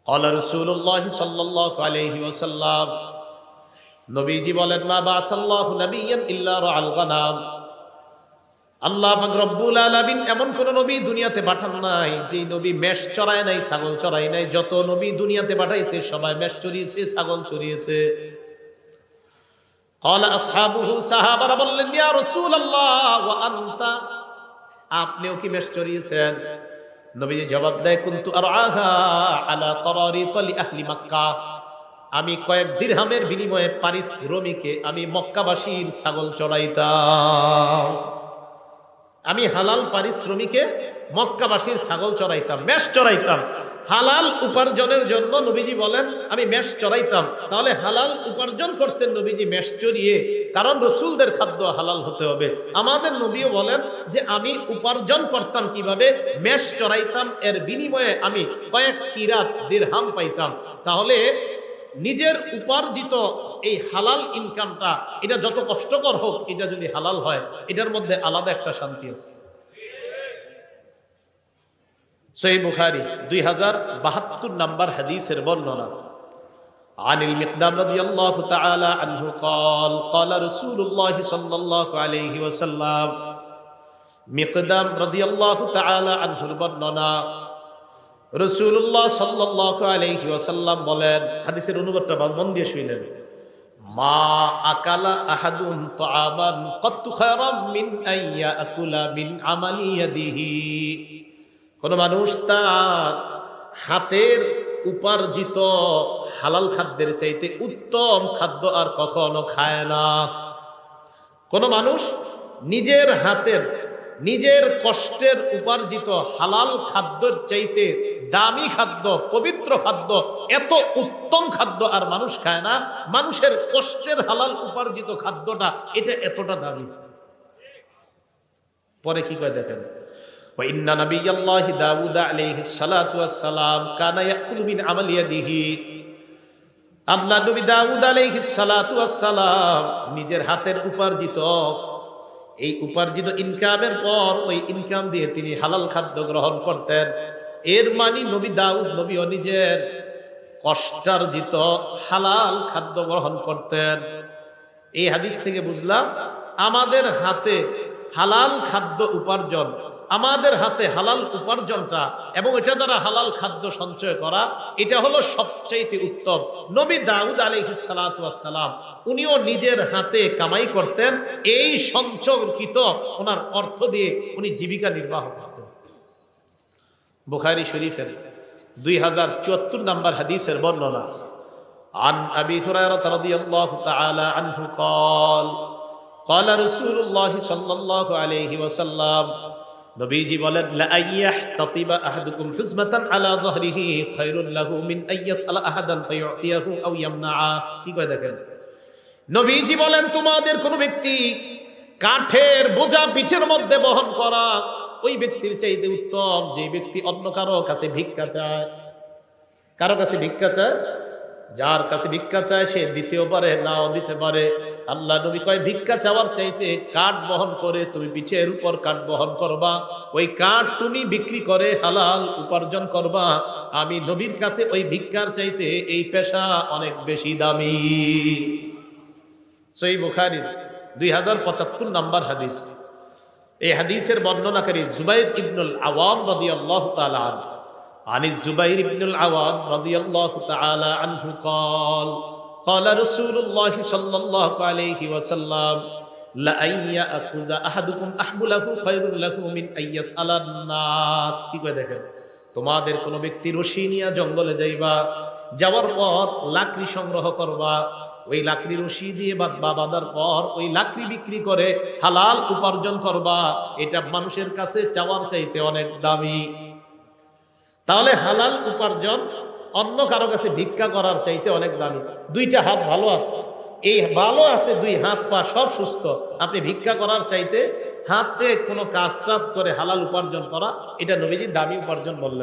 ক্বালা রাসূলুল্লাহ সাল্লাল্লাহু আলাইহি ওয়াসাল্লাম, নবীজি বলেন, মা বা'সাল্লাহু নাবিয়্যান ইল্লা রাআল গানাম। আল্লাহ পাক রব্বুল আলামিন এমন কোন নবী দুনিয়াতে পাঠান নাই যে নবী মেষ চড়ায় নাই, ছাগল চড়ায় নাই। যত নবী দুনিয়াতে পাঠাইছে সবাই মেষ চড়িয়েছে, ছাগল চড়িয়েছে। ক্বালা আসহাবুহু, সাহাবারা বললেন, ইয়া রাসূলুল্লাহ ওয়া আনতা, আপনিও কি মেষ চড়িয়েছেন? নবীজি জবাব দেয়, কুনতু আরআহা আলা তারারিত লি আহলি মক্কা, আমি কয়েক দিরহামের বিনিময়ে পারিশ্রমিকে আমি মক্কাবাসীর ছাগল চড়াইতাম। আমি হালাল পারিশ্রমিকে মক্কাবাসীর ছাগল চড়াইতাম, মেষ চড়াইতাম। হালাল উপার্জনের জন্য নবীজি বলেন আমি মেষ চড়াইতাম। তাহলে হালাল উপার্জন করতেন নবীজি মেষ চড়িয়ে, কারণ রসুলদের খাদ্য হালাল হতে হবে। আমাদের নবীও বলেন যে আমি উপার্জন করতাম কিভাবে, মেষ চড়াইতাম, এর বিনিময়ে আমি কয়েক কিরাত দিরহাম পাইতাম। তাহলে নিজের উপার্জিত এই হালাল ইনকামটা, এটা যত কষ্টকর হোক, এটা যদি হালাল হয়, এটার মধ্যে আলাদা একটা শান্তি আছে। সহিহ বুখারী 2072 নম্বর হাদিসের বর্ণনা। আনিল মিকদাম রাদিয়াল্লাহু তাআলা আনহু قال قال رسول الله صلى الله عليه وسلم, মিকদাম রাদিয়াল্লাহু তাআলা আনহুর বর্ণনা, রাসূলুল্লাহ সাল্লাল্লাহু আলাইহি ওয়াসাল্লাম বলেন, হাদিসের অনুবাদটা মন দিয়ে শুনেন, মা আকালা আহাদুন তাআমান কাত্তু খায়রাম মিন আইয়া আকুলা মিন আমালি ইয়াদিহি, কোন মানুষ তার হাতের উপার্জিত হালাল খাদ্যের চাইতে উত্তম খাদ্য আর কখনো খায় না। কোন মানুষ নিজের হাতের, নিজের কষ্টের উপার্জিত হালাল খাদ্যের চাইতে দামি খাদ্য, পবিত্র খাদ্য, এত উত্তম খাদ্য আর মানুষ খায় না। মানুষের কষ্টের হালাল উপার্জিত খাদ্যটা এটা এতটা দামি। পরে কি কয় দেখেন, وإن نبي الله داود عليه الصلاة والسلام كان يأكل من عمل يده, আল্লাহ নবী দাউদ আলাইহিস সালাতু ওয়াস সালাম নিজের হাতের উপার্জিত, এই উপার্জিত ইনকামের পর ওই ইনকাম দিয়ে তিনি হালাল খাদ্য গ্রহণ করতেন। এর মানে নবী দাউদ নবীও নিজের কষ্টার্জিত হালাল খাদ্য গ্রহণ করতেন। এই হাদিস থেকে বুঝলাম আমাদের হাতে হালাল খাদ্য উপার্জন, আমাদের হাতে হালাল উপার্জনটা এবং এটা দ্বারা হালাল খাদ্য সঞ্চয় করা, এটা হলো সবচেয়ে উত্তম। নবী দাউদ আলাইহিস সালাতু ওয়াস সালাম উনিও নিজের হাতে কামাই করতেন, এই সঞ্চয়কৃত ওনার অর্থ দিয়ে উনি জীবিকা নির্বাহ করতেন। বুখারী শরীফের 2074 নম্বর হাদিসের বর্ণনা। আন আবি হুরায়রা রাদিয়াল্লাহু তাআলা আনহু قال قال رسول الله صلى الله عليه وسلم, নবীজি বলেন, লা আইয়াহতাতিবা আহাদুকুম হুজমাতান আলা যহরিহি খায়রুল লাহু মিন আইয়াসআলা আহাদান ফায়ুতিয়াহু আও ইয়ামনাআ। কি কয় দেখেন, নবীজি বলেন তোমাদের কোন ব্যক্তি কাঠের বোঝা পিঠের মধ্যে বহন করা ওই ব্যক্তির চাইতে উত্তম যে ব্যক্তি অন্য কারো কাছে ভিক্ষা চায়। কারো কাছে ভিক্ষা চায়, যার কাছে ভিক্ষা চায় সে দিতেও পারে, নাও দিতে পারে। আল্লাহ নবী কয়, ভিক্ষা চাওয়ার চাইতে কাঠ বহন করে তুমি পিঠের উপর কাঠ বহন করবা, ওই কাঠ তুমি বিক্রি করে হালাল উপার্জন করবা। আমি নবীর কাছে ওই ভিক্ষার চাইতে এই পেশা অনেক বেশি দামি। সহিহ বুখারী 2075 নম্বর হাদিস। এই হাদিসের বর্ণনাকারী জুবাইর ইবনুল আওয়াম রাদিয়াল্লাহু তাআলা আনহু। عن الزبير بن العوام رضي الله تعالى عنه قال قال رسول الله صلى الله عليه وسلم لأن يأخذ أحدكم أحبله خير له من أن يسأل الناس। কি কয় দেখেন, তোমাদের কোন ব্যক্তি রশি নিয়ে জঙ্গলে যাইবা, যাওয়ার পর লাকড়ি সংগ্রহ করবা, ওই লাকড়ি রশি দিয়ে বাঁধার পর ওই লাকড়ি বিক্রি করে হালাল উপার্জন করবা, এটা মানুষের কাছে চাওয়ার চাইতে অনেক দামি। তাহলে হালাল উপার্জন অন্য কারো কাছে ভিক্ষা করার চাইতে অনেক দামি। দুইটা হাত ভালো আছে, এই ভালো আছে, দুই হাত পা সব সুস্থ, আপনি ভিক্ষা করার চাইতে হাতে কোনো কাজ টাজ করে হালাল উপার্জন করা, এটা নবীজি দামি উপার্জন বললেন।